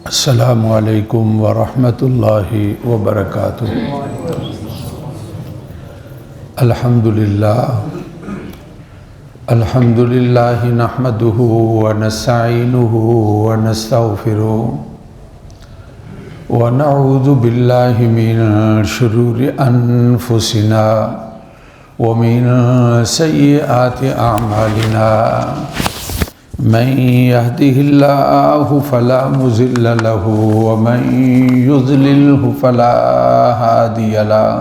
السلام علیکم ورحمۃ اللہ وبرکاتہ۔ الحمد للہ نحمدہ ونستعینہ ونستغفرہ ونعوذ باللہ من شرور انفسنا ومن سیئات اعمالنا من يهده الله فلا مضل له ومن يضلله فلا هادي له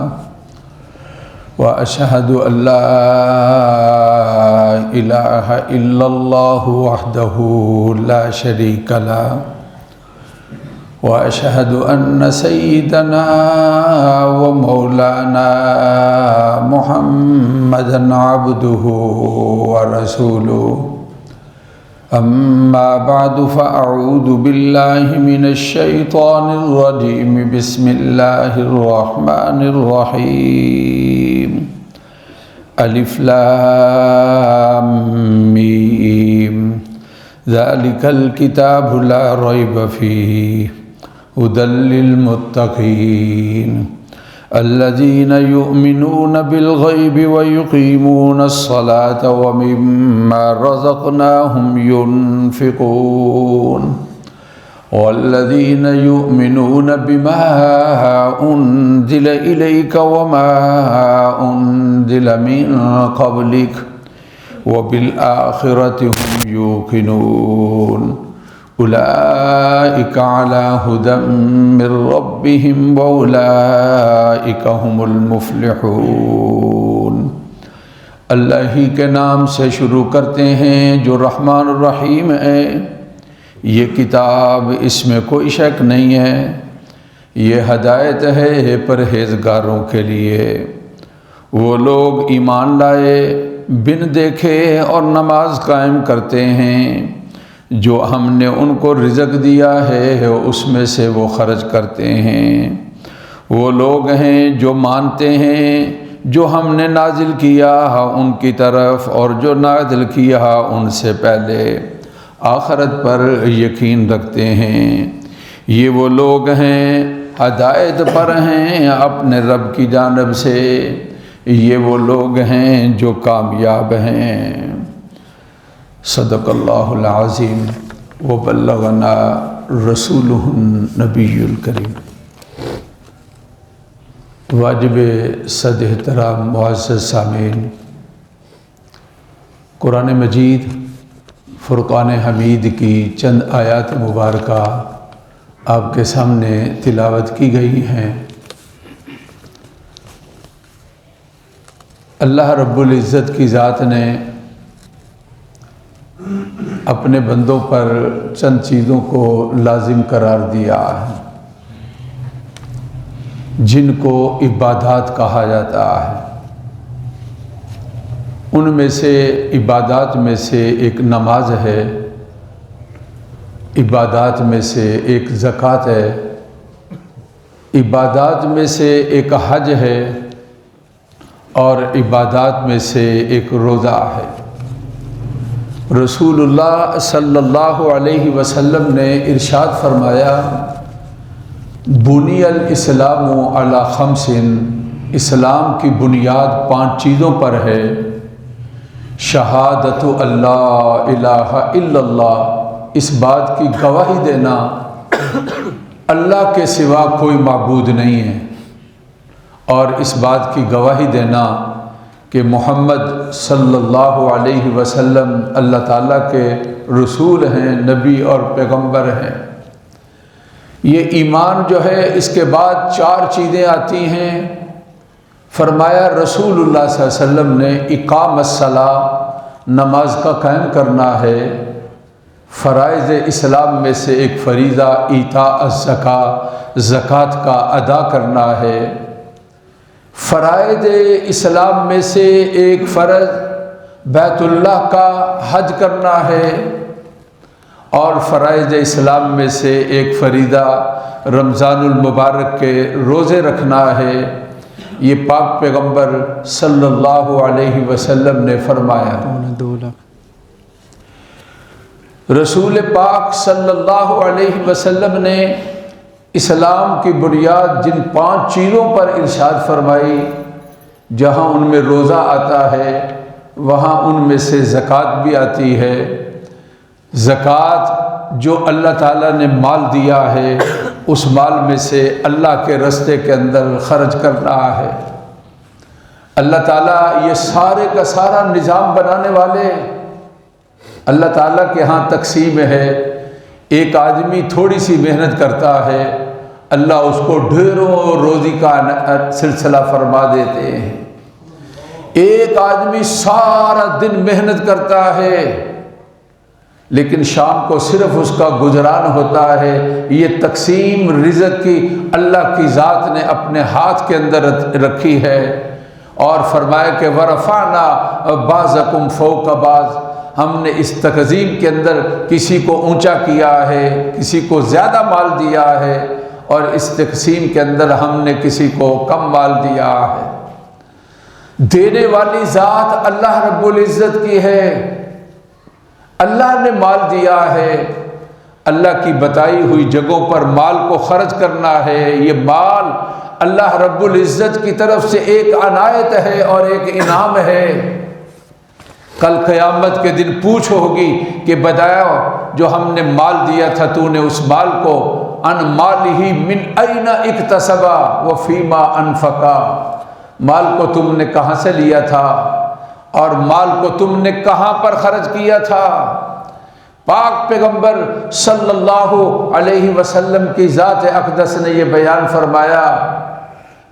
وأشهد أن لا إله إلا الله وحده لا شريك له وأشهد أن سيدنا ومولانا محمدًا عبده ورسوله أما بعد فأعوذ بالله من الشيطان الرجيم بسم الله الرحمن الرحيم ألف لام ميم ذلك الكتاب لا ريب فيه هدى للمتقين الذين يؤمنون بالغيب ويقيمون الصلاة ومما رزقناهم ينفقون والذين يؤمنون بما أنزل إليك وما أنزل من قبلك وبالآخرة هم يوقنون اولئک علی ھدی من ربہم واولئک ھم المفلحون۔ اللہ ہی کے نام سے شروع کرتے ہیں جو رحمان الرحیم ہے۔ یہ کتاب، اس میں کوئی شک نہیں ہے، یہ ہدایت ہے پرہیزگاروں کے لیے۔ وہ لوگ ایمان لائے، بن دیکھے اور نماز قائم کرتے ہیں، جو ہم نے ان کو رزق دیا ہے اس میں سے وہ خرچ کرتے ہیں۔ وہ لوگ ہیں جو مانتے ہیں جو ہم نے نازل کیا ان کی طرف، اور جو نازل کیا ان سے پہلے، آخرت پر یقین رکھتے ہیں۔ یہ وہ لوگ ہیں ہدایت پر ہیں اپنے رب کی جانب سے، یہ وہ لوگ ہیں جو کامیاب ہیں۔ صدق اللہ العظیم وبلغنا رسولہ النبی الکریم۔ واجب صد احترام معزز سامعین، قرآن مجید فرقان حمید کی چند آیات مبارکہ آپ کے سامنے تلاوت کی گئی ہیں۔ اللہ رب العزت کی ذات نے اپنے بندوں پر چند چیزوں کو لازم قرار دیا ہے جن کو عبادات کہا جاتا ہے۔ ان میں سے عبادات میں سے ایک نماز ہے، عبادات میں سے ایک زکوٰۃ ہے، عبادات میں سے ایک حج ہے، اور عبادات میں سے ایک روزہ ہے۔ رسول اللہ صلی اللہ علیہ وسلم نے ارشاد فرمایا، بنی الاسلام علی خمس، اسلام کی بنیاد 5 چیزوں پر ہے۔ شہادت اللہ الہ الا اللہ، اس بات کی گواہی دینا اللہ کے سوا کوئی معبود نہیں ہے، اور اس بات کی گواہی دینا کہ محمد صلی اللہ علیہ وسلم اللہ تعالیٰ کے رسول ہیں، نبی اور پیغمبر ہیں۔ یہ ایمان جو ہے اس کے بعد 4 چیزیں آتی ہیں۔ فرمایا رسول اللہ صلی اللہ علیہ وسلم نے، اقام الصلاۃ، نماز کا قائم کرنا ہے۔ فرائض اسلام میں سے ایک فریضہ ایتاء الزکوٰۃ، زکوٰۃ کا ادا کرنا ہے۔ فرائض اسلام میں سے ایک فرض بیت اللہ کا حج کرنا ہے، اور فرائض اسلام میں سے ایک فریضہ رمضان المبارک کے روزے رکھنا ہے۔ یہ پاک پیغمبر صلی اللہ علیہ وسلم نے فرمایا۔ رسول پاک صلی اللہ علیہ وسلم نے اسلام کی بنیاد جن 5 چیزوں پر ارشاد فرمائی، جہاں ان میں روزہ آتا ہے وہاں ان میں سے زکوٰۃ بھی آتی ہے۔ زکوٰۃ جو اللہ تعالیٰ نے مال دیا ہے اس مال میں سے اللہ کے راستے کے اندر خرچ کرنا ہے۔ اللہ تعالیٰ یہ سارے کا سارا نظام بنانے والے، اللہ تعالیٰ کے ہاں تقسیم ہے۔ ایک آدمی تھوڑی سی محنت کرتا ہے، اللہ اس کو ڈھیروں روزی کا سلسلہ فرما دیتے ہیں۔ ایک آدمی سارا دن محنت کرتا ہے لیکن شام کو صرف اس کا گزران ہوتا ہے۔ یہ تقسیم رزق کی اللہ کی ذات نے اپنے ہاتھ کے اندر رکھی ہے، اور فرمایا کہ وَرَفَعْنَا بَعْضَكُمْ فَوْقَ بَعْضٍ، ہم نے اس تقسیم کے اندر کسی کو اونچا کیا ہے، کسی کو زیادہ مال دیا ہے، اور اس تقسیم کے اندر ہم نے کسی کو کم مال دیا ہے۔ دینے والی ذات اللہ رب العزت کی ہے، اللہ نے مال دیا ہے۔ اللہ کی بتائی ہوئی جگہوں پر مال کو خرچ کرنا ہے۔ یہ مال اللہ رب العزت کی طرف سے ایک عنایت ہے اور ایک انعام ہے۔ کل قیامت کے دن پوچھ ہوگی کہ بتایا جو ہم نے مال دیا تھا تو نے اس مال کو ان مالہ من این اکتسب وفیما انفقا، مال کو تم نے کہاں سے لیا تھا اور مال کو تم نے کہاں پر خرچ کیا تھا۔ پاک پیغمبر صلی اللہ علیہ وسلم کی ذات اقدس نے یہ بیان فرمایا،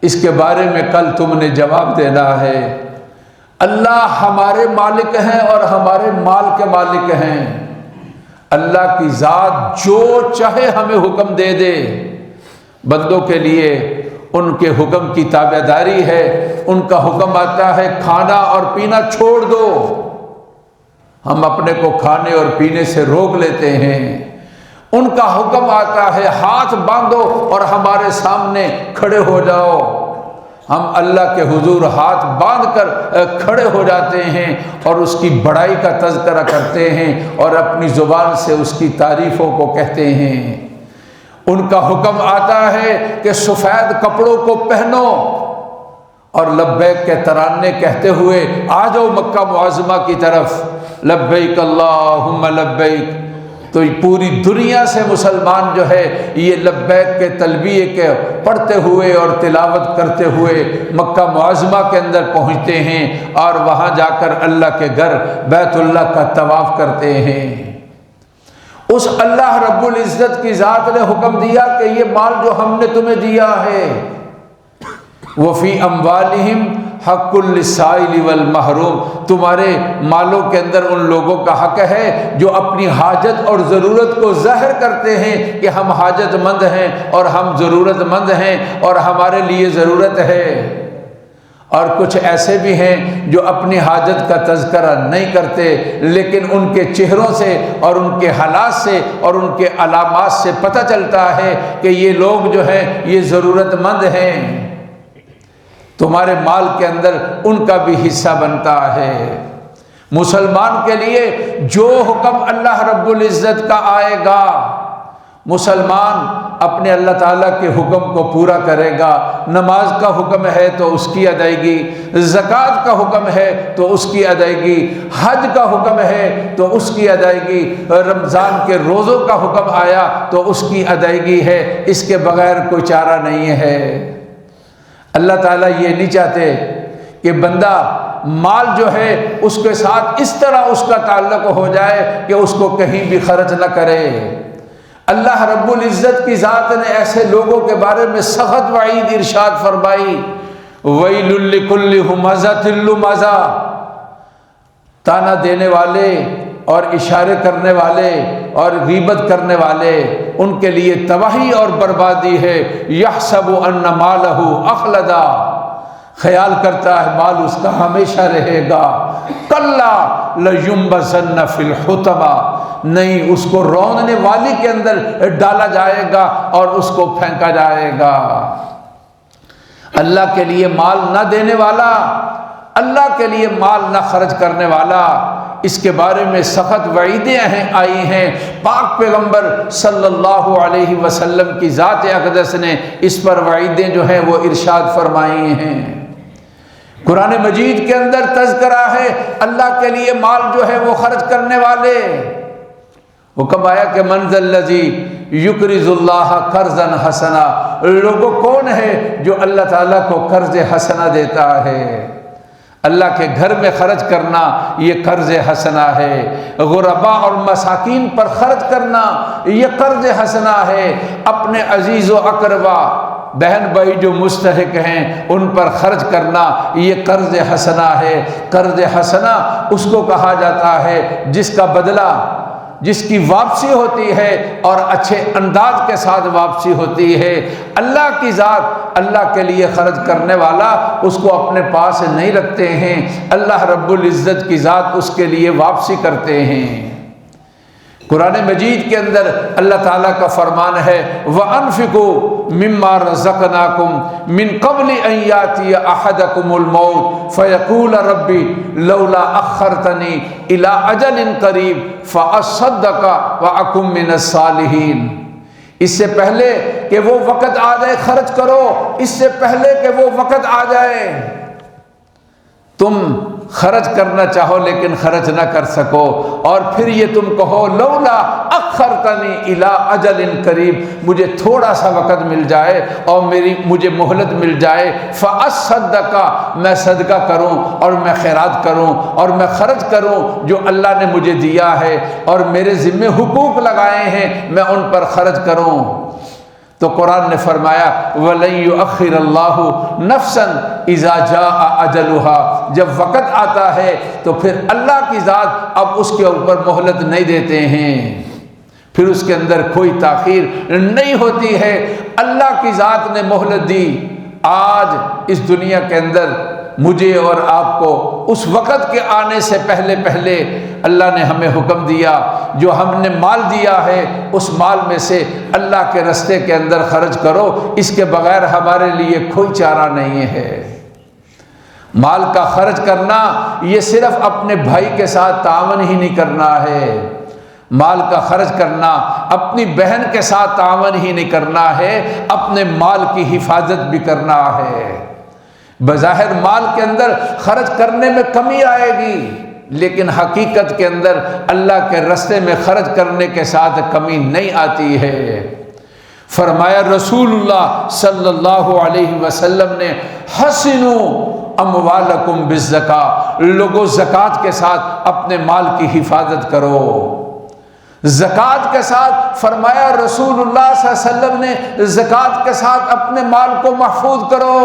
اس کے بارے میں کل تم نے جواب دینا ہے۔ اللہ ہمارے مالک ہیں اور ہمارے مال کے مالک ہیں۔ اللہ کی ذات جو چاہے ہمیں حکم دے دے، بندوں کے لیے ان کے حکم کی تابعداری ہے۔ ان کا حکم آتا ہے کھانا اور پینا چھوڑ دو، ہم اپنے کو کھانے اور پینے سے روک لیتے ہیں۔ ان کا حکم آتا ہے ہاتھ باندھو اور ہمارے سامنے کھڑے ہو جاؤ، ہم اللہ کے حضور ہاتھ باندھ کر کھڑے ہو جاتے ہیں اور اس کی بڑائی کا تذکرہ کرتے ہیں اور اپنی زبان سے اس کی تعریفوں کو کہتے ہیں۔ ان کا حکم آتا ہے کہ سفید کپڑوں کو پہنو اور لبیک کے ترانے کہتے ہوئے آ جاؤ مکہ معظمہ کی طرف، لبیک اللہم لبیک۔ تو پوری دنیا سے مسلمان جو ہے یہ لبیک کے تلبیے کے پڑھتے ہوئے اور تلاوت کرتے ہوئے مکہ معظمہ کے اندر پہنچتے ہیں اور وہاں جا کر اللہ کے گھر بیت اللہ کا طواف کرتے ہیں۔ اس اللہ رب العزت کی ذات نے حکم دیا کہ یہ مال جو ہم نے تمہیں دیا ہے، وفی اموالہم حق للسائل والمحروم، تمہارے مالوں کے اندر ان لوگوں کا حق ہے جو اپنی حاجت اور ضرورت کو ظاہر کرتے ہیں کہ ہم حاجت مند ہیں اور ہم ضرورت مند ہیں اور ہمارے لیے ضرورت ہے، اور کچھ ایسے بھی ہیں جو اپنی حاجت کا تذکرہ نہیں کرتے لیکن ان کے چہروں سے اور ان کے حالات سے اور ان کے علامات سے پتہ چلتا ہے کہ یہ لوگ جو ہیں یہ ضرورت مند ہیں۔ تمہارے مال کے اندر ان کا بھی حصہ بنتا ہے۔ مسلمان کے لیے جو حکم اللہ رب العزت کا آئے گا، مسلمان اپنے اللہ تعالیٰ کے حکم کو پورا کرے گا۔ نماز کا حکم ہے تو اس کی ادائیگی، زکوٰۃ کا حکم ہے تو اس کی ادائیگی، حج کا حکم ہے تو اس کی ادائیگی، رمضان کے روزوں کا حکم آیا تو اس کی ادائیگی ہے، اس کے بغیر کوئی چارہ نہیں ہے۔ اللہ تعالیٰ یہ نہیں چاہتے کہ بندہ مال جو ہے اس کے ساتھ اس طرح اس کا تعلق ہو جائے کہ اس کو کہیں بھی خرچ نہ کرے۔ اللہ رب العزت کی ذات نے ایسے لوگوں کے بارے میں سخت وعید ارشاد فرمائی، وَيْلٌ لِكُلِّ هُمَزَةٍ لُمَزَةٍ، تانا دینے والے اور اشارے کرنے والے اور غیبت کرنے والے، ان کے لیے تباہی اور بربادی ہے۔ یحسب ان مالہ اخلدا، خیال کرتا ہے مال اس کا ہمیشہ رہے گا۔ کلا لینبذن فی الحطمہ، نہیں، اس کو روننے والی کے اندر ڈالا جائے گا اور اس کو پھینکا جائے گا۔ اللہ کے لیے مال نہ دینے والا، اللہ کے لیے مال نہ خرچ کرنے والا، اس کے بارے میں سخت وعیدیں آئی ہیں۔ پاک پیغمبر صلی اللہ علیہ وسلم کی ذات اقدس نے اس پر وعیدیں جو ہیں وہ ارشاد فرمائی ہیں۔ قرآن مجید کے اندر تذکرہ ہے اللہ کے لیے مال جو ہے وہ خرچ کرنے والے۔ حکم آیا کہ من ذا الذی یقرض اللہ قرضا حسنا، لوگوں کون ہے جو اللہ تعالیٰ کو قرض حسنا دیتا ہے؟ اللہ کے گھر میں خرچ کرنا یہ قرض حسنا ہے، غرباء اور مساکین پر خرچ کرنا یہ قرض حسنا ہے، اپنے عزیز و اقربا بہن بھائی جو مستحق ہیں ان پر خرچ کرنا یہ قرض حسنا ہے۔ قرض حسنا اس کو کہا جاتا ہے جس کا بدلہ، جس کی واپسی ہوتی ہے اور اچھے انداز کے ساتھ واپسی ہوتی ہے۔ اللہ کی ذات اللہ کے لیے خرچ کرنے والا اس کو اپنے پاس نہیں رکھتے ہیں، اللہ رب العزت کی ذات اس کے لیے واپسی کرتے ہیں۔ قرآن مجید کے اندر اللہ تعالیٰ کا فرمان ہے وَأَنفِقُوا مِمَّا رَزَقْنَاكُمْ مِن قَبْلِ أَن يَأْتِيَ أَحَدَكُمُ الْمَوْتُ فَيَقُولَ رَبِّ لَوْلَا أَخَّرْتَنِي إِلَىٰ أَجَلٍ قَرِيبٍ فَأَصَّدَّقَ وَأَكُن مِّنَ الصَّالِحِينَ۔ اس سے پہلے کہ وہ وقت آ جائے خرچ کرو، اس سے پہلے کہ وہ وقت آ جائے تم خرچ کرنا چاہو لیکن خرچ نہ کر سکو، اور پھر یہ تم کہو لولا اخرتنی الی اجل قریب، مجھے تھوڑا سا وقت مل جائے اور مجھے مہلت مل جائے، فاصدق، میں صدقہ کروں اور میں خیرات کروں اور میں خرچ کروں جو اللہ نے مجھے دیا ہے اور میرے ذمے حقوق لگائے ہیں میں ان پر خرچ کروں۔ تو قرآن نے فرمایا وَلَن يُؤَخِّرَ اللَّهُ نَفْسًا إِذَا جَاءَ أَجَلُهَا، جب وقت آتا ہے تو پھر اللہ کی ذات اب اس کے اوپر مہلت نہیں دیتے ہیں، پھر اس کے اندر کوئی تاخیر نہیں ہوتی ہے۔ اللہ کی ذات نے مہلت دی۔ آج اس دنیا کے اندر مجھے اور آپ کو اس وقت کے آنے سے پہلے پہلے اللہ نے ہمیں حکم دیا جو ہم نے مال دیا ہے اس مال میں سے اللہ کے رستے کے اندر خرچ کرو، اس کے بغیر ہمارے لیے کوئی چارہ نہیں ہے۔ مال کا خرچ کرنا یہ صرف اپنے بھائی کے ساتھ تعاون ہی نہیں کرنا ہے، مال کا خرچ کرنا اپنی بہن کے ساتھ تعاون ہی نہیں کرنا ہے، اپنے مال کی حفاظت بھی کرنا ہے۔ بظاہر مال کے اندر خرچ کرنے میں کمی آئے گی لیکن حقیقت کے اندر اللہ کے رستے میں خرچ کرنے کے ساتھ کمی نہیں آتی ہے۔ فرمایا رسول اللہ صلی اللہ علیہ وسلم نے حسنوا اموالکم بالزکاۃ، لوگوں زکوٰۃ کے ساتھ اپنے مال کی حفاظت کرو۔ زکوٰۃ کے ساتھ فرمایا رسول اللہ صلی اللہ علیہ وسلم نے زکوٰۃ کے ساتھ اپنے مال کو محفوظ کرو۔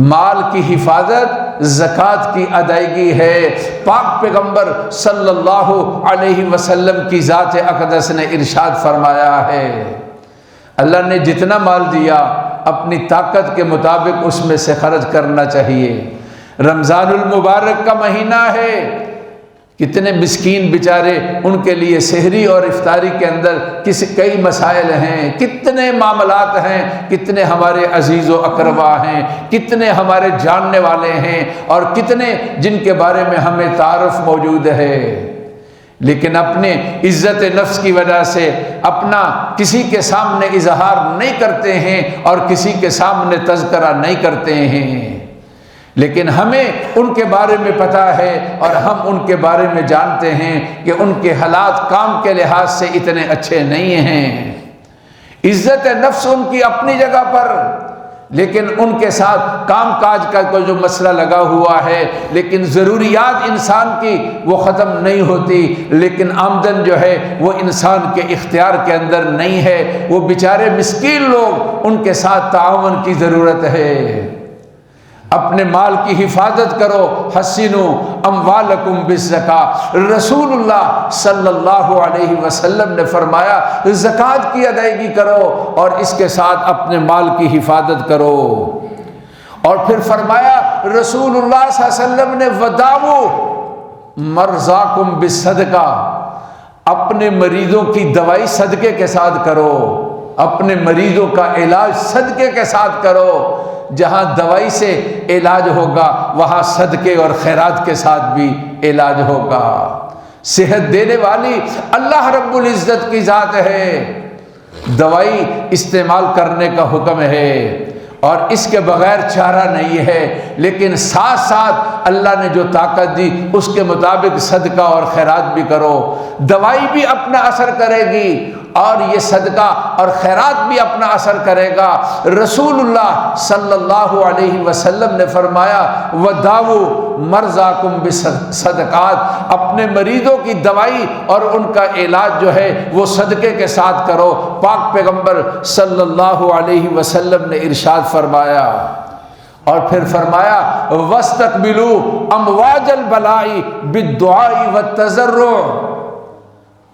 مال کی حفاظت زکوٰۃ کی ادائیگی ہے۔ پاک پیغمبر صلی اللہ علیہ وسلم کی ذات اقدس نے ارشاد فرمایا ہے اللہ نے جتنا مال دیا اپنی طاقت کے مطابق اس میں سے خرچ کرنا چاہیے۔ رمضان المبارک کا مہینہ ہے، کتنے مسکین بیچارے ان کے لیے سحری اور افطاری کے اندر کئی مسائل ہیں، کتنے معاملات ہیں، کتنے ہمارے عزیز و اقربا ہیں، کتنے ہمارے جاننے والے ہیں اور کتنے جن کے بارے میں ہمیں تعارف موجود ہے، لیکن اپنے عزت نفس کی وجہ سے اپنا کسی کے سامنے اظہار نہیں کرتے ہیں اور کسی کے سامنے تذکرہ نہیں کرتے ہیں، لیکن ہمیں ان کے بارے میں پتہ ہے اور ہم ان کے بارے میں جانتے ہیں کہ ان کے حالات کام کے لحاظ سے اتنے اچھے نہیں ہیں۔ عزت نفس ان کی اپنی جگہ پر، لیکن ان کے ساتھ کام کاج کا کوئی جو مسئلہ لگا ہوا ہے، لیکن ضروریات انسان کی وہ ختم نہیں ہوتی، لیکن آمدن جو ہے وہ انسان کے اختیار کے اندر نہیں ہے۔ وہ بیچارے مسکین لوگ، ان کے ساتھ تعاون کی ضرورت ہے۔ اپنے مال کی حفاظت کرو، حسنوا اموالکم بالزکاۃ۔ رسول اللہ صلی اللہ علیہ وسلم نے فرمایا زکوٰۃ کی ادائیگی کرو اور اس کے ساتھ اپنے مال کی حفاظت کرو، اور پھر فرمایا رسول اللہ صلی اللہ علیہ وسلم نے وداؤ مرضاکم بالصدقہ، اپنے مریضوں کی دوائی صدقے کے ساتھ کرو، اپنے مریضوں کا علاج صدقے کے ساتھ کرو۔ جہاں دوائی سے علاج ہوگا وہاں صدقے اور خیرات کے ساتھ بھی علاج ہوگا۔ صحت دینے والی اللہ رب العزت کی ذات ہے، دوائی استعمال کرنے کا حکم ہے اور اس کے بغیر چارہ نہیں ہے، لیکن ساتھ ساتھ اللہ نے جو طاقت دی اس کے مطابق صدقہ اور خیرات بھی کرو۔ دوائی بھی اپنا اثر کرے گی اور یہ صدقہ اور خیرات بھی اپنا اثر کرے گا۔ رسول اللہ صلی اللہ علیہ وسلم نے فرمایا وَدَاوُوا مَرْضَاكُمْ بِالصَّدَقَاتِ، اپنے مریضوں کی دوائی اور ان کا علاج جو ہے وہ صدقے کے ساتھ کرو۔ پاک پیغمبر صلی اللہ علیہ وسلم نے ارشاد فرمایا، اور پھر فرمایا وَاسْتَقْبِلُوا أَمْوَاجَ الْبَلَاءِ بِالدُّعَاءِ وَالتَّضَرُّعِ،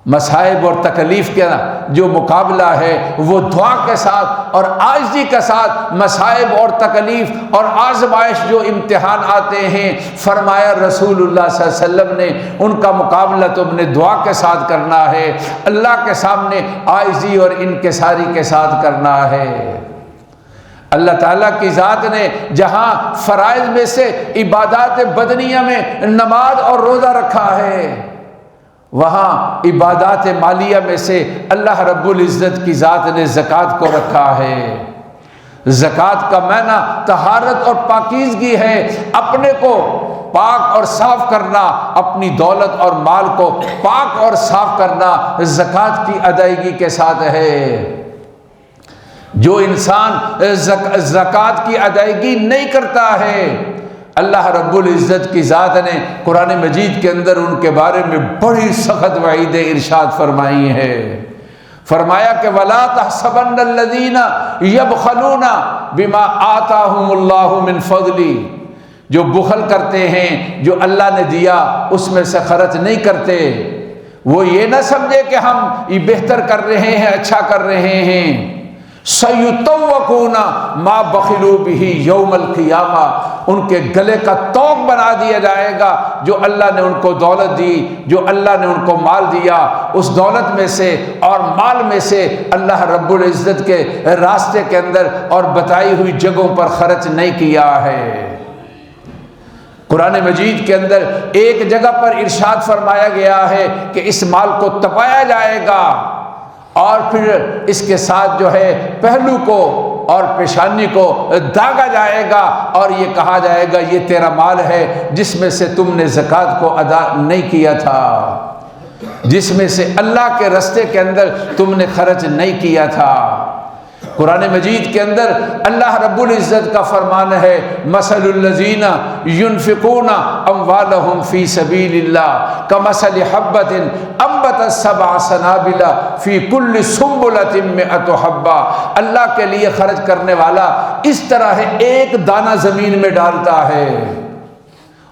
مصائب اور تکلیف کا جو مقابلہ ہے وہ دعا کے ساتھ اور عاجزی کے ساتھ، مصائب اور تکلیف اور آزمائش جو امتحان آتے ہیں، فرمایا رسول اللہ صلی اللہ علیہ وسلم نے ان کا مقابلہ تم نے دعا کے ساتھ کرنا ہے، اللہ کے سامنے عاجزی اور انکساری کے ساتھ کرنا ہے۔ اللہ تعالیٰ کی ذات نے جہاں فرائض میں سے عبادات بدنیہ میں نماز اور روزہ رکھا ہے، وہاں عبادات مالیہ میں سے اللہ رب العزت کی ذات نے زکوٰۃ کو رکھا ہے۔ زکوٰۃ کا معنی طہارت اور پاکیزگی ہے، اپنے کو پاک اور صاف کرنا، اپنی دولت اور مال کو پاک اور صاف کرنا زکوٰۃ کی ادائیگی کے ساتھ ہے۔ جو انسان زکوٰۃ کی ادائیگی نہیں کرتا ہے، اللہ رب العزت کی ذات نے قرآن مجید کے اندر ان کے بارے میں بڑی سخت وعیدیں ارشاد فرمائی ہے۔ فرمایا کہ وَلَا تَحْسَبَنَّ الَّذِينَ يَبْخَلُونَ بِمَا آتَاهُمُ اللَّهُ مِنْ فَضْلِهِ، جو بخل کرتے ہیں جو اللہ نے دیا اس میں سے خرچ نہیں کرتے، وہ یہ نہ سمجھے کہ ہم یہ بہتر کر رہے ہیں، اچھا کر رہے ہیں۔ سَيُطَوَّقُونَ مَا بَخِلُوا بِهِ يَوْمَ الْقِيَامَةِ، ان کے گلے کا طوق بنا دیا جائے گا جو اللہ نے ان کو دولت دی، جو اللہ نے ان کو مال دیا، اس دولت میں سے اور مال میں سے اللہ رب العزت کے راستے کے اندر اور بتائی ہوئی جگہوں پر خرچ نہیں کیا ہے۔ قرآن مجید کے اندر ایک جگہ پر ارشاد فرمایا گیا ہے کہ اس مال کو تپایا جائے گا اور پھر اس کے ساتھ جو ہے پہلو کو اور پیشانی کو داغا جائے گا اور یہ کہا جائے گا یہ تیرا مال ہے جس میں سے تم نے زکوٰۃ کو ادا نہیں کیا تھا، جس میں سے اللہ کے راستے کے اندر تم نے خرچ نہیں کیا تھا۔ قرآن مجید کے اندر اللہ رب العزت کا فرمان ہے مثل الذین ينفقون اموالهم فی سبیل اللہ کمثل حبۃ انبتت سبع سنابل فی کل سنبلۃ مئۃ حبۃ، اللہ کے لیے خرچ کرنے والا اس طرح ہے ایک دانہ زمین میں ڈالتا ہے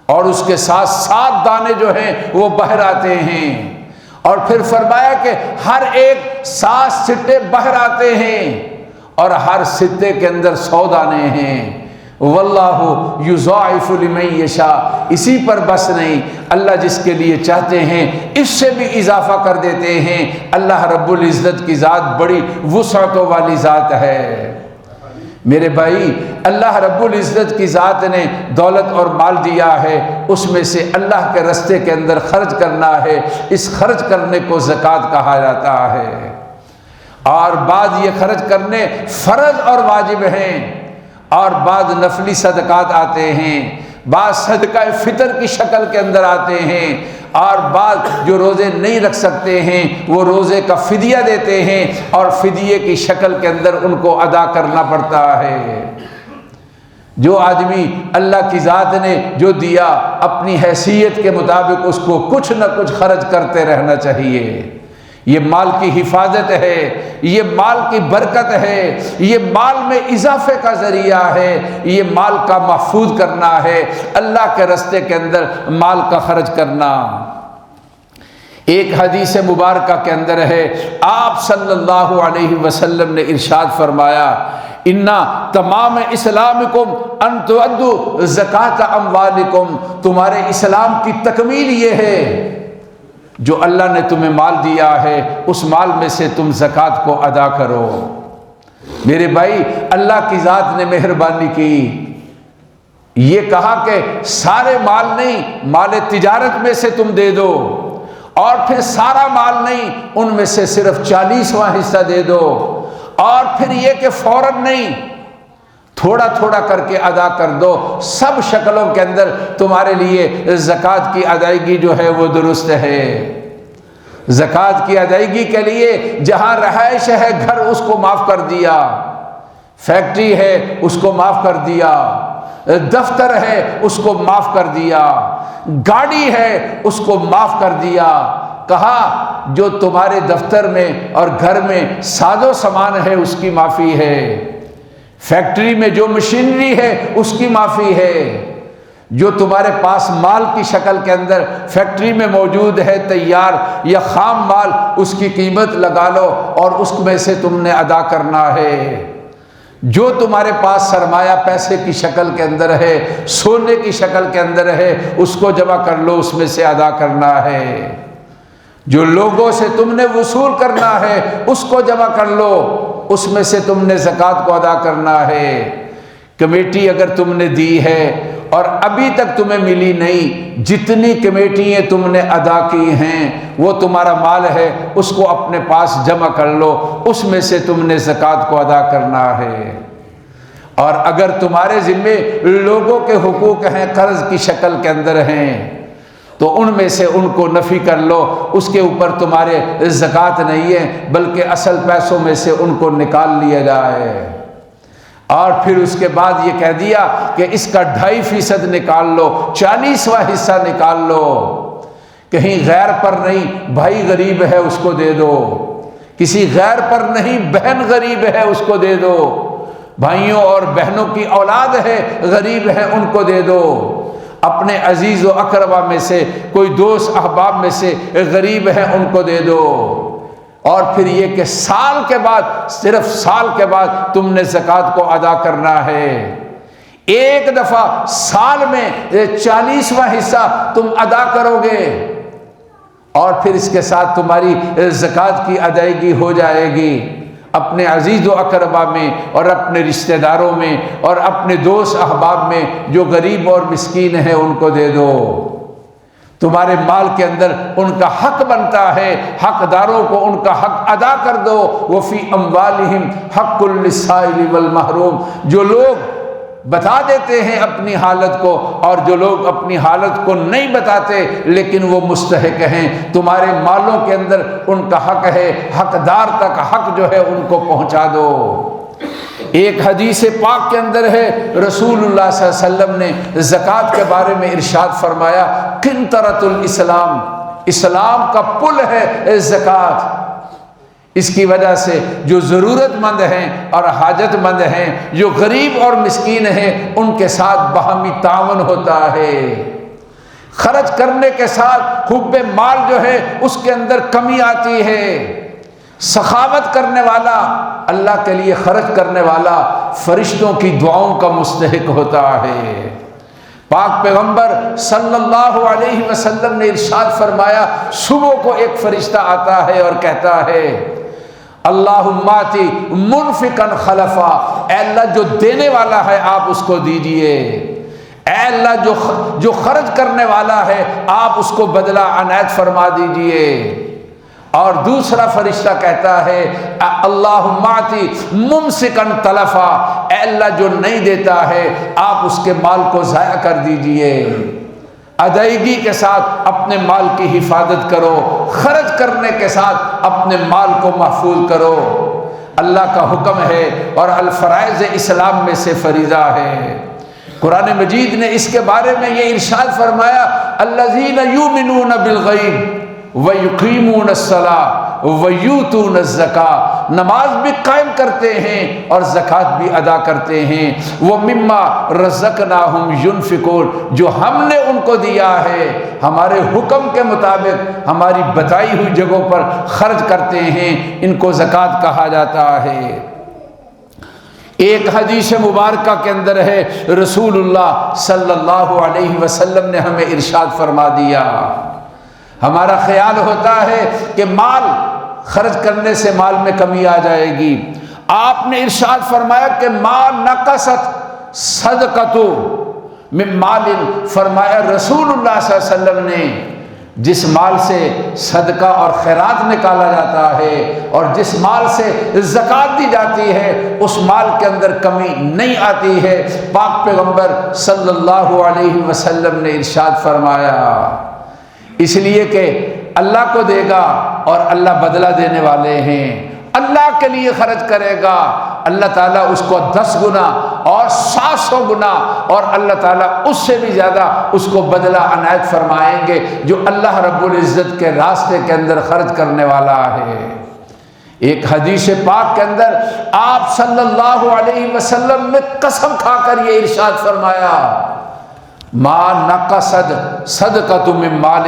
اور اس کے ساتھ 7 دانے جو ہیں وہ باہر آتے ہیں، اور پھر فرمایا کہ ہر ایک 7 سٹے باہر آتے ہیں اور ہر ستے کے اندر 100 دانے ہیں۔ واللہ یضاعف لمن یشاء، اسی پر بس نہیں، اللہ جس کے لیے چاہتے ہیں اس سے بھی اضافہ کر دیتے ہیں۔ اللہ رب العزت کی ذات بڑی وسعتوں والی ذات ہے۔ میرے بھائی، اللہ رب العزت کی ذات نے دولت اور مال دیا ہے، اس میں سے اللہ کے راستے کے اندر خرچ کرنا ہے، اس خرچ کرنے کو زکوٰۃ کہا جاتا ہے۔ اور بعض یہ خرچ کرنے فرض اور واجب ہیں، اور بعض نفلی صدقات آتے ہیں، بعض صدقہ فطر کی شکل کے اندر آتے ہیں، اور بعض جو روزے نہیں رکھ سکتے ہیں وہ روزے کا فدیہ دیتے ہیں اور فدیے کی شکل کے اندر ان کو ادا کرنا پڑتا ہے۔ جو آدمی اللہ کی ذات نے جو دیا اپنی حیثیت کے مطابق اس کو کچھ نہ کچھ خرچ کرتے رہنا چاہیے۔ یہ مال کی حفاظت ہے، یہ مال کی برکت ہے، یہ مال میں اضافے کا ذریعہ ہے، یہ مال کا محفوظ کرنا ہے، اللہ کے راستے کے اندر مال کا خرچ کرنا۔ ایک حدیث مبارکہ کے اندر ہے آپ صلی اللہ علیہ وسلم نے ارشاد فرمایا اِنَّ تمام اسلامکم ان تؤدوا زکاۃ اموالکم، تمہارے اسلام کی تکمیل یہ ہے جو اللہ نے تمہیں مال دیا ہے اس مال میں سے تم زکوٰۃ کو ادا کرو۔ میرے بھائی اللہ کی ذات نے مہربانی کی، یہ کہا کہ سارے مال نہیں، مال تجارت میں سے تم دے دو، اور پھر سارا مال نہیں، ان میں سے صرف 40واں حصہ دے دو، اور پھر یہ کہ فوراً نہیں، تھوڑا تھوڑا کر کے ادا کر دو۔ سب شکلوں کے اندر تمہارے لیے زکوٰۃ کی ادائیگی جو ہے وہ درست ہے۔ زکوٰۃ کی ادائیگی کے لیے جہاں رہائش ہے گھر اس کو معاف کر دیا، فیکٹری ہے اس کو معاف کر دیا، دفتر ہے اس کو معاف کر دیا، گاڑی ہے اس کو معاف کر دیا۔ کہا جو تمہارے دفتر میں اور گھر میں ساز و سامان ہے اس کی معافی ہے، فیکٹری میں جو مشینری ہے اس کی معافی ہے، جو تمہارے پاس مال کی شکل کے اندر فیکٹری میں موجود ہے تیار یا خام مال، اس کی قیمت لگا لو اور اس میں سے تم نے ادا کرنا ہے۔ جو تمہارے پاس سرمایہ پیسے کی شکل کے اندر ہے، سونے کی شکل کے اندر ہے، اس کو جمع کر لو، اس میں سے ادا کرنا ہے۔ جو لوگوں سے تم نے وصول کرنا ہے اس کو جمع کر لو، اس میں سے تم نے زکوٰۃ کو ادا کرنا ہے۔ کمیٹی اگر تم نے دی ہے اور ابھی تک تمہیں ملی نہیں، جتنی کمیٹیاں تم نے ادا کی ہیں وہ تمہارا مال ہے، اس کو اپنے پاس جمع کر لو، اس میں سے تم نے زکوٰۃ کو ادا کرنا ہے۔ اور اگر تمہارے ذمے لوگوں کے حقوق ہیں، قرض کی شکل کے اندر ہیں، تو ان میں سے ان کو نفی کر لو، اس کے اوپر تمہارے زکوٰۃ نہیں ہے، بلکہ اصل پیسوں میں سے ان کو نکال لیا جائے۔ اور پھر اس کے بعد یہ کہہ دیا کہ اس کا 2.5% نکال لو، 40واں حصہ نکال لو، کہیں غیر پر نہیں، بھائی غریب ہے اس کو دے دو، کسی غیر پر نہیں، بہن غریب ہے اس کو دے دو، بھائیوں اور بہنوں کی اولاد ہے غریب ہے ان کو دے دو، اپنے عزیز و اقربا میں سے کوئی دوست احباب میں سے غریب ہے ان کو دے دو۔ اور پھر یہ کہ سال کے بعد، صرف سال کے بعد تم نے زکوٰۃ کو ادا کرنا ہے۔ ایک دفعہ سال میں 40واں حصہ تم ادا کرو گے اور پھر اس کے ساتھ تمہاری زکوٰۃ کی ادائیگی ہو جائے گی۔ اپنے عزیز و اقربا میں اور اپنے رشتہ داروں میں اور اپنے دوست احباب میں جو غریب اور مسکین ہیں ان کو دے دو۔ تمہارے مال کے اندر ان کا حق بنتا ہے، حقداروں کو ان کا حق ادا کر دو۔ وفی اموالہم حق للسائل والمحروم، جو لوگ بتا دیتے ہیں اپنی حالت کو اور جو لوگ اپنی حالت کو نہیں بتاتے لیکن وہ مستحق ہیں، تمہارے مالوں کے اندر ان کا حق ہے، حقدار تک حق جو ہے ان کو پہنچا دو۔ ایک حدیث پاک کے اندر ہے رسول اللہ صلی اللہ علیہ وسلم نے زکوٰۃ کے بارے میں ارشاد فرمایا، قنطرۃ الاسلام، اسلام کا پل ہے زکوٰۃ۔ اس کی وجہ سے جو ضرورت مند ہیں اور حاجت مند ہیں، جو غریب اور مسکین ہیں، ان کے ساتھ باہمی تعاون ہوتا ہے۔ خرچ کرنے کے ساتھ حب مال جو ہے اس کے اندر کمی آتی ہے۔ سخاوت کرنے والا، اللہ کے لیے خرچ کرنے والا فرشتوں کی دعاؤں کا مستحق ہوتا ہے۔ پاک پیغمبر صلی اللہ علیہ وسلم نے ارشاد فرمایا، صبح کو ایک فرشتہ آتا ہے اور کہتا ہے، اللہم آتی منفقا خلفا، اے اللہ جو دینے والا ہے آپ اس کو دیجئے، اے اللہ جو خرچ کرنے والا ہے آپ اس کو بدلہ عنایت فرما دیجئے۔ اور دوسرا فرشتہ کہتا ہے، اللہم آتی ممسکا تلفا، اے اللہ جو نہیں دیتا ہے آپ اس کے مال کو ضائع کر دیجئے۔ ادائیگی کے ساتھ اپنے مال کی حفاظت کرو، خرچ کرنے کے ساتھ اپنے مال کو محفوظ کرو، اللہ کا حکم ہے اور الفرائض اسلام میں سے فریضہ ہے۔ قرآن مجید نے اس کے بارے میں یہ ارشاد فرمایا، الذین یؤمنون بالغیب وَيُقِيمُونَ الصَّلَاةَ وَيُؤْتُونَ الزَّكَاةَ، نماز بھی قائم کرتے ہیں اور زکوٰۃ بھی ادا کرتے ہیں۔ وَمِمَّا رَزَقْنَاهُمْ يُنْفِقُونَ، جو ہم نے ان کو دیا ہے ہمارے حکم کے مطابق ہماری بتائی ہوئی جگہوں پر خرچ کرتے ہیں، ان کو زکوٰۃ کہا جاتا ہے۔ ایک حدیث مبارکہ کے اندر ہے رسول اللہ صلی اللہ علیہ وسلم نے ہمیں ارشاد فرما دیا، ہمارا خیال ہوتا ہے کہ مال خرچ کرنے سے مال میں کمی آ جائے گی، آپ نے ارشاد فرمایا کہ ما نقصت صدقۃ من مال، فرمایا رسول اللہ صلی اللہ علیہ وسلم نے جس مال سے صدقہ اور خیرات نکالا جاتا ہے اور جس مال سے زکوٰۃ دی جاتی ہے اس مال کے اندر کمی نہیں آتی ہے۔ پاک پیغمبر صلی اللہ علیہ وسلم نے ارشاد فرمایا، اس لیے کہ اللہ کو دے گا اور اللہ بدلہ دینے والے ہیں، اللہ کے لیے خرچ کرے گا، اللہ تعالیٰ اس کو 10 گنا اور 700 گنا اور اللہ تعالیٰ اس سے بھی زیادہ اس کو بدلہ عنایت فرمائیں گے جو اللہ رب العزت کے راستے کے اندر خرچ کرنے والا ہے۔ ایک حدیث پاک کے اندر آپ صلی اللہ علیہ وسلم نے قسم کھا کر یہ ارشاد فرمایا، ما نقصد صدقۃ من مال،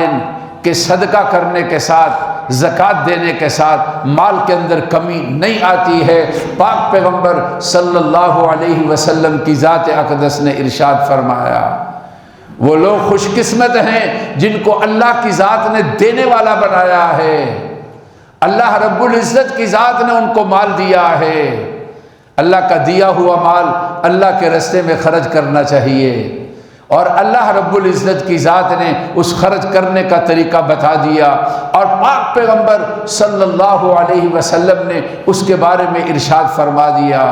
کہ صدقہ کرنے کے ساتھ زکوٰۃ دینے کے ساتھ مال کے اندر کمی نہیں آتی ہے۔ پاک پیغمبر صلی اللہ علیہ وسلم کی ذات اقدس نے ارشاد فرمایا، وہ لوگ خوش قسمت ہیں جن کو اللہ کی ذات نے دینے والا بنایا ہے، اللہ رب العزت کی ذات نے ان کو مال دیا ہے۔ اللہ کا دیا ہوا مال اللہ کے راستے میں خرچ کرنا چاہیے، اور اللہ رب العزت کی ذات نے اس خرچ کرنے کا طریقہ بتا دیا، اور پاک پیغمبر صلی اللہ علیہ وسلم نے اس کے بارے میں ارشاد فرما دیا،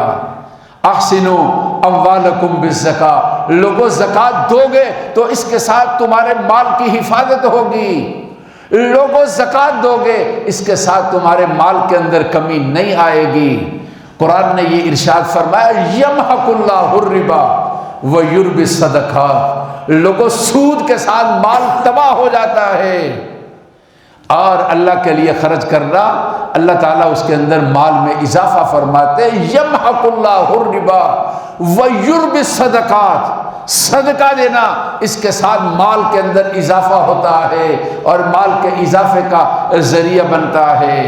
احسنوا اموالکم بالزکاۃ، لوگوں زکوٰۃ دو گے تو اس کے ساتھ تمہارے مال کی حفاظت ہوگی، لوگوں زکوٰۃ دو گے اس کے ساتھ تمہارے مال کے اندر کمی نہیں آئے گی۔ قرآن نے یہ ارشاد فرمایا، یمحق اللہ الربا وَيُرْبِي الصَّدَقَاتِ، لوگوں سود کے ساتھ مال تباہ ہو جاتا ہے، اور اللہ کے لیے خرچ کرنا اللہ تعالیٰ اس کے اندر مال میں اضافہ فرماتے ہیں۔ یمحق اللہ الربا وَيُرْبِي الصَّدَقَاتِ، صدقہ دینا اس کے ساتھ مال کے اندر اضافہ ہوتا ہے اور مال کے اضافے کا ذریعہ بنتا ہے۔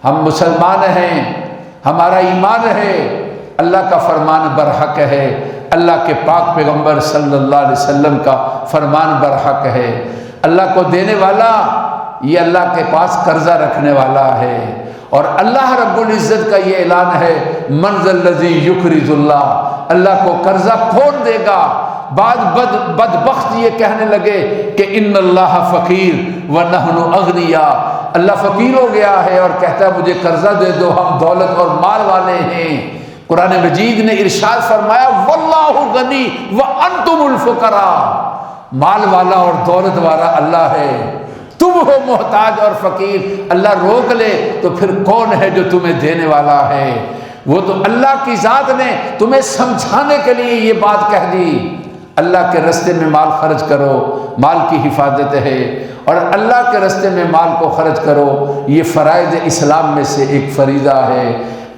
ہم مسلمان ہیں، ہمارا ایمان ہے، اللہ کا فرمان برحق ہے، اللہ کے پاک پیغمبر صلی اللہ علیہ وسلم کا فرمان برحق ہے۔ اللہ کو دینے والا یہ اللہ کے پاس قرضہ رکھنے والا ہے، اور اللہ رب العزت کا یہ اعلان ہے، من ذا الذی یقرض اللہ، اللہ کو قرضہ کون دے گا؟ بعض بدبخت یہ کہنے لگے کہ ان اللہ فقیر ونحن اغنیاء، اللہ فقیر ہو گیا ہے اور کہتا ہے مجھے قرضہ دے دو، ہم دولت اور مال والے ہیں۔ قرآن مجید نے ارشاد فرمایا، واللہ غنی وانتم الفقراء، مال والا اور دولت والا اللہ ہے، تم ہو محتاج اور فقیر۔ اللہ روک لے تو پھر کون ہے جو تمہیں دینے والا ہے؟ وہ تو اللہ کی ذات نے تمہیں سمجھانے کے لیے یہ بات کہہ دی۔ اللہ کے راستے میں مال خرچ کرو، مال کی حفاظت ہے، اور اللہ کے راستے میں مال کو خرچ کرو، یہ فرائض اسلام میں سے ایک فریضہ ہے۔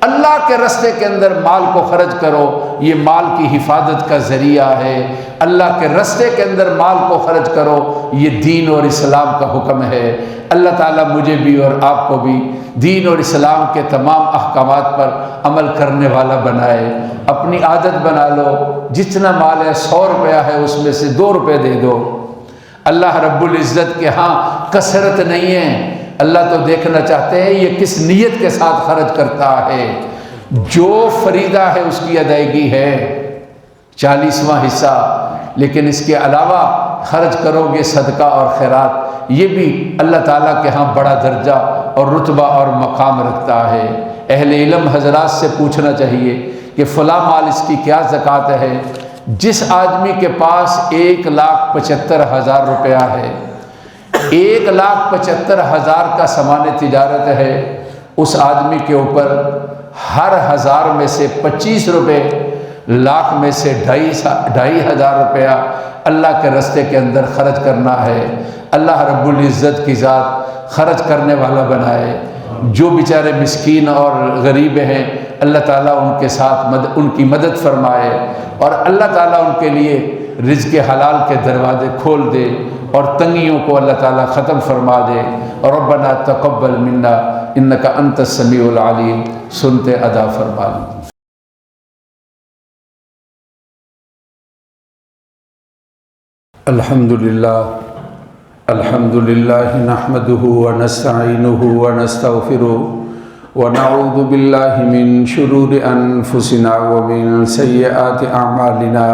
اللہ کے راستے کے اندر مال کو خرچ کرو، یہ مال کی حفاظت کا ذریعہ ہے۔ اللہ کے راستے کے اندر مال کو خرچ کرو، یہ دین اور اسلام کا حکم ہے۔ اللہ تعالیٰ مجھے بھی اور آپ کو بھی دین اور اسلام کے تمام احکامات پر عمل کرنے والا بنائے۔ اپنی عادت بنا لو، جتنا مال ہے 100 روپیہ ہے اس میں سے 2 روپے دے دو۔ اللہ رب العزت کے ہاں کثرت نہیں ہے، اللہ تو دیکھنا چاہتے ہیں یہ کس نیت کے ساتھ خرچ کرتا ہے۔ جو فریضہ ہے اس کی ادائیگی ہے 40واں حصہ، لیکن اس کے علاوہ خرچ کرو گے صدقہ اور خیرات، یہ بھی اللہ تعالیٰ کے ہاں بڑا درجہ اور رتبہ اور مقام رکھتا ہے۔ اہل علم حضرات سے پوچھنا چاہیے کہ فلاں مال اس کی کیا زکوٰۃ ہے۔ جس آدمی کے پاس 1,75,000 روپیہ ہے، 1,75,000 کا سامان تجارت ہے، اس آدمی کے اوپر ہر 1000 میں سے 25 روپے، لاکھ میں سے 2,500 روپیہ اللہ کے راستے کے اندر خرچ کرنا ہے۔ اللہ رب العزت کی ذات خرچ کرنے والا بنائے۔ جو بیچارے مسکین اور غریب ہیں اللہ تعالیٰ ان کے ساتھ ان کی مدد فرمائے، اور اللہ تعالیٰ ان کے لیے رزق حلال کے دروازے کھول دے اور تنگیوں کو اللہ تعالیٰ ختم فرما دے۔ ربنا تقبل منا انک انت السمیع العلیم، سنتے ادا فرما لیں۔ الحمد للہ نحمده ونستعینه ونستغفره ونعوذ بالله من شرور أنفسنا ومن سيئات أعمالنا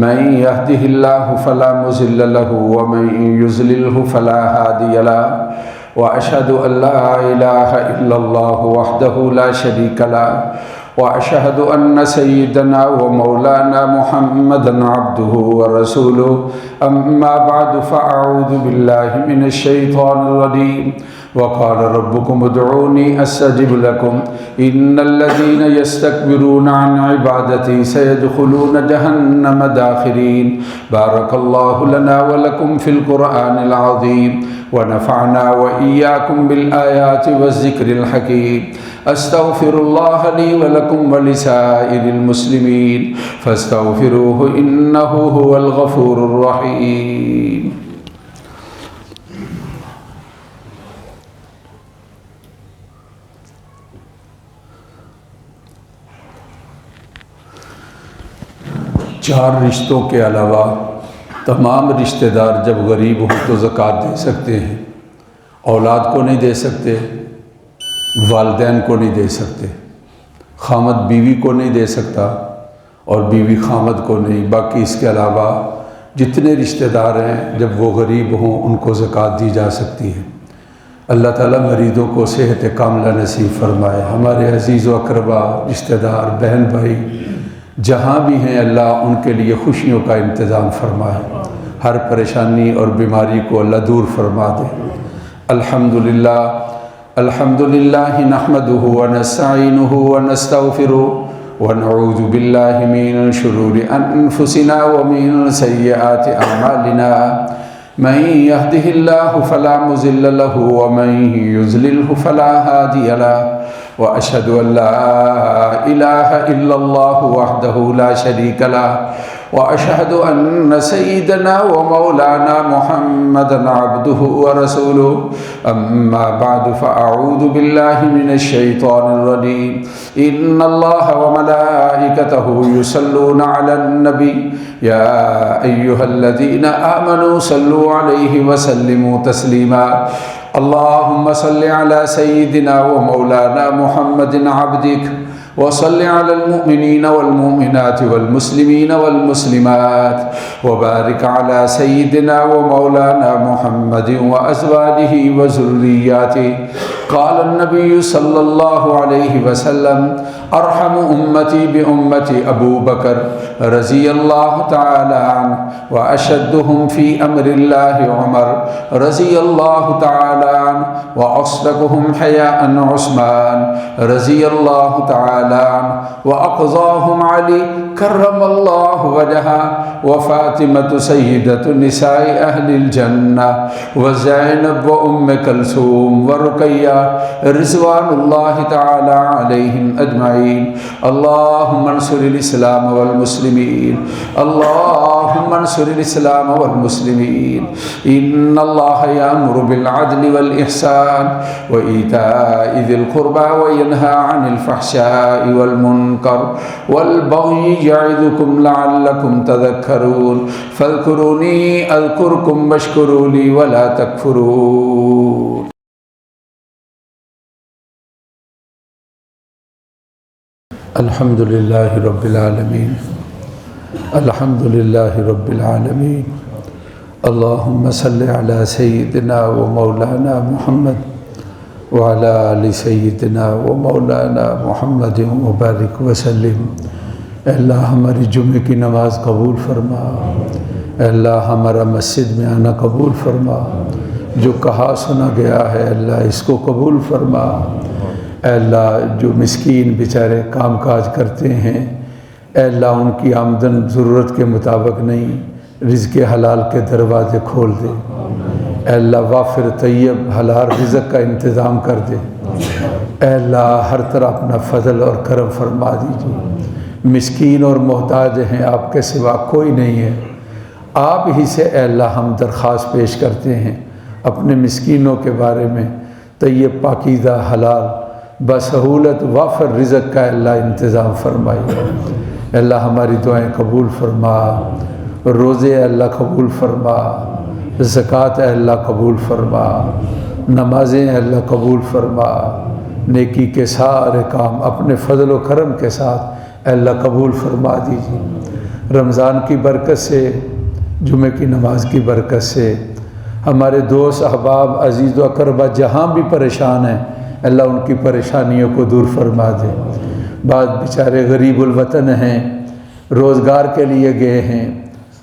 من يهده الله فلا مضل له ومن يضلله فلا هادي له وأشهد أن لا إله إلا الله وحده لا شريك له وأشهد أن سيدنا ومولانا محمدا عبده ورسوله أما بعد فأعوذ بالله من الشيطان الرجيم وقال ربكم ادعوني أستجب لكم إن الذين يستكبرون عن عبادتي سيدخلون جهنم داخرين بارك الله لنا ولكم في القرآن العظيم ونفعنا وإياكم بالآيات والذكر الحكيم أستغفر الله لي ولكم ولسائر المسلمين فاستغفروه إنه هو الغفور الرحيم چار رشتوں کے علاوہ تمام رشتہ دار جب غریب ہوں تو زکوٰۃ دے سکتے ہیں۔ اولاد کو نہیں دے سکتے، والدین کو نہیں دے سکتے، خامد بیوی کو نہیں دے سکتا اور بیوی خامد کو نہیں، باقی اس کے علاوہ جتنے رشتہ دار ہیں جب وہ غریب ہوں ان کو زکوٰۃ دی جا سکتی ہے۔ اللہ تعالیٰ مریضوں کو صحت کاملہ نصیب فرمائے۔ ہمارے عزیز و اقربا، رشتہ دار، بہن بھائی جہاں بھی ہیں اللہ ان کے لیے خوشیوں کا انتظام فرمائے، ہر پریشانی اور بیماری کو اللہ دور فرما دے۔ الحمدللہ نحمده ونستعینه ونستغفره ونعوذ باللہ من شرور انفسنا ومن سیئات اعمالنا من يهده الله فلا مضل له ومن يضلله فلا هادي له وأشهد أن لا إله إلا الله وحده لا شريك له وأشهد أن سيدنا ومولانا محمدا عبده ورسوله أما بعد فأعوذ بالله من الشيطان الرجيم إن الله وملائكته يصلون على النبي يا أيها الذين آمنوا صلوا عليه وسلموا تسليما اللهم صل على سيدنا ومولانا محمد عبدك وصل على المؤمنين والمؤمنات والمسلمين والمسلمات وبارك على سيدنا ومولانا محمد وأزواجه وذرياته قال النبي صلى الله عليه وسلم أرحم أمتي بأمتي أبو بكر رضي الله تعالى عنه وأشدهم في أمر الله عمر رضي الله تعالى عنه وأصدقهم حياء عثمان رضي الله تعالى عنه وأقضاهم علي كرم الله وجهه وفاطمة سيدة نساء أهل الجنة وزينب وأم كلثوم ورقية رضوان الله تعالى عليهم أجمعين اللهم انصر الإسلام والمسلمين اللهم انصر الإسلام والمسلمين إن الله يأمر بالعدل والإحسان وإيتاء ذي القربى وينهى عن الفحشاء والمنكر والبغي يعظكم لعلكم تذكرون فاذكروني أذكركم واشكروا لي ولا تكفرون الحمد لله رب العالمين الحمد لله رب العالمين اللهم صل على سيدنا ومولانا محمد وعلى آل سيدنا ومولانا محمد وبارك وسلم۔ اے اللہ ہماری جمعے کی نماز قبول فرما، اے اللہ ہمارا مسجد میں آنا قبول فرما، جو کہا سنا گیا ہے اللہ اس کو قبول فرما۔ اے اللہ جو مسکین بیچارے کام کاج کرتے ہیں اے اللہ ان کی آمدن ضرورت کے مطابق نہیں، رزق حلال کے دروازے کھول دے۔ اے اللہ وافر طیب حلال رزق کا انتظام کر دے۔ اے اللہ ہر طرح اپنا فضل اور کرم فرما دیجیے۔ مسکین اور محتاج ہیں، آپ کے سوا کوئی نہیں ہے، آپ ہی سے اے اللہ ہم درخواست پیش کرتے ہیں اپنے مسکینوں کے بارے میں، طیب پاکیزہ حلال بسہولت وافر رزق کا اللہ انتظام فرمائیے۔ اللہ ہماری دعائیں قبول فرما، روزے اللہ قبول فرما، زکوٰۃ اللہ قبول فرما، نمازیں اللہ قبول فرما، نیکی کے سارے کام اپنے فضل و کرم کے ساتھ اے اللہ قبول فرما دیجیے۔ رمضان کی برکت سے، جمعہ کی نماز کی برکت سے ہمارے دوست احباب عزیز و اقربا جہاں بھی پریشان ہیں اللہ ان کی پریشانیوں کو دور فرما دے۔ بعض بیچارے غریب الوطن ہیں، روزگار کے لیے گئے ہیں،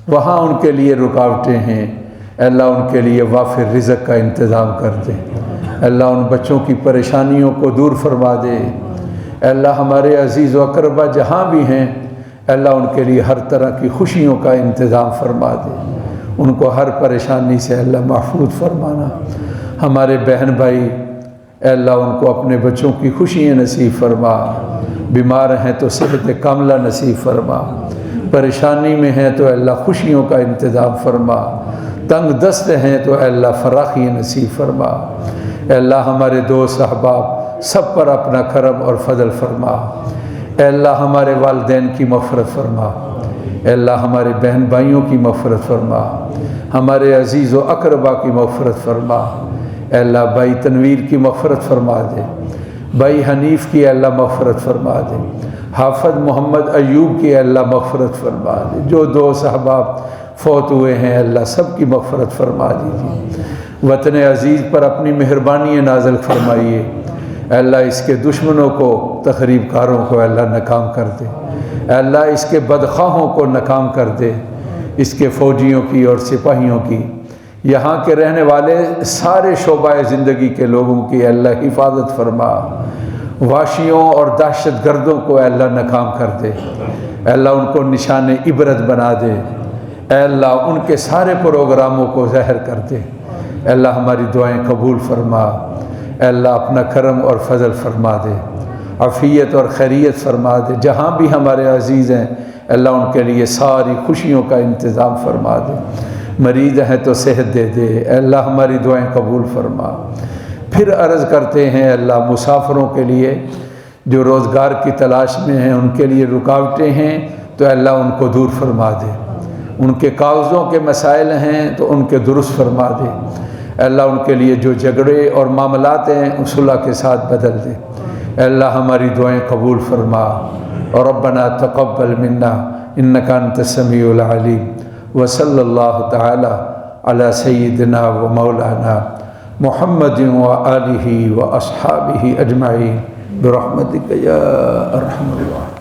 وہاں ان کے لیے رکاوٹیں ہیں، اللہ ان کے لیے وافر رزق کا انتظام کر دے۔ اللہ ان بچوں کی پریشانیوں کو دور فرما دے۔ اللہ ہمارے عزیز و اقربا جہاں بھی ہیں اللہ ان کے لیے ہر طرح کی خوشیوں کا انتظام فرما دے، ان کو ہر پریشانی سے اللہ محفوظ فرمانا۔ ہمارے بہن بھائی اے اللہ ان کو اپنے بچوں کی خوشیاں نصیب فرما، بیمار ہیں تو صحت کاملہ نصیب فرما، پریشانی میں ہیں تو اللہ خوشیوں کا انتظام فرما، تنگ دست ہیں تو اللہ فراخی نصیب فرما۔ اے اللہ ہمارے دوست احباب سب پر اپنا کرم اور فضل فرما۔ اے اللہ ہمارے والدین کی مغفرت فرما، اے اللہ ہمارے بہن بھائیوں کی مغفرت فرما، ہمارے عزیز و اقربا کی مغفرت فرما۔ اے اللہ بھائی تنویر کی مغفرت فرما دے، بھائی حنیف کی اے اللہ مغفرت فرما دے، حافظ محمد ایوب کی اے اللہ مغفرت فرما دے، جو دوست احباب فوت ہوئے ہیں اللہ سب کی مغفرت فرما دیجیے۔ وطن عزیز پر اپنی مہربانی نازل فرمائیے، اے اللہ اس کے دشمنوں کو، تخریب کاروں کو اللہ ناکام کر دے، اے اللہ اس کے بدخواہوں کو ناکام کر دے، اس کے فوجیوں کی اور سپاہیوں کی، یہاں کے رہنے والے سارے شعبہ زندگی کے لوگوں کی اے اللہ حفاظت فرما، واشیوں اور دہشت گردوں کو اے اللہ ناکام کر دے، اے اللہ ان کو نشان عبرت بنا دے، اے اللہ ان کے سارے پروگراموں کو زہر کر دے، اے اللہ ہماری دعائیں قبول فرما، اے اللہ اپنا کرم اور فضل فرما دے، عافیت اور خیریت فرما دے، جہاں بھی ہمارے عزیز ہیں اللہ ان کے لیے ساری خوشیوں کا انتظام فرما دے، مریض ہیں تو صحت دے دے، اے اللہ ہماری دعائیں قبول فرما۔ پھر عرض کرتے ہیں اللہ مسافروں کے لیے جو روزگار کی تلاش میں ہیں ان کے لیے رکاوٹیں ہیں تو اے اللہ ان کو دور فرما دے، ان کے کاغذوں کے مسائل ہیں تو ان کے درست فرما دے، اے اللہ ان کے لیے جو جھگڑے اور معاملات ہیں صلح کے ساتھ بدل دے، اے اللہ ہماری دعائیں قبول فرما۔ اور ربنا تقبل منا انک انت السمیع العلیم، وصلی اللہ تعالی علی سیدنا و مولانا محمد وآلہ واصحابہ اجمعین برحمتک یا ارحم الراحمین۔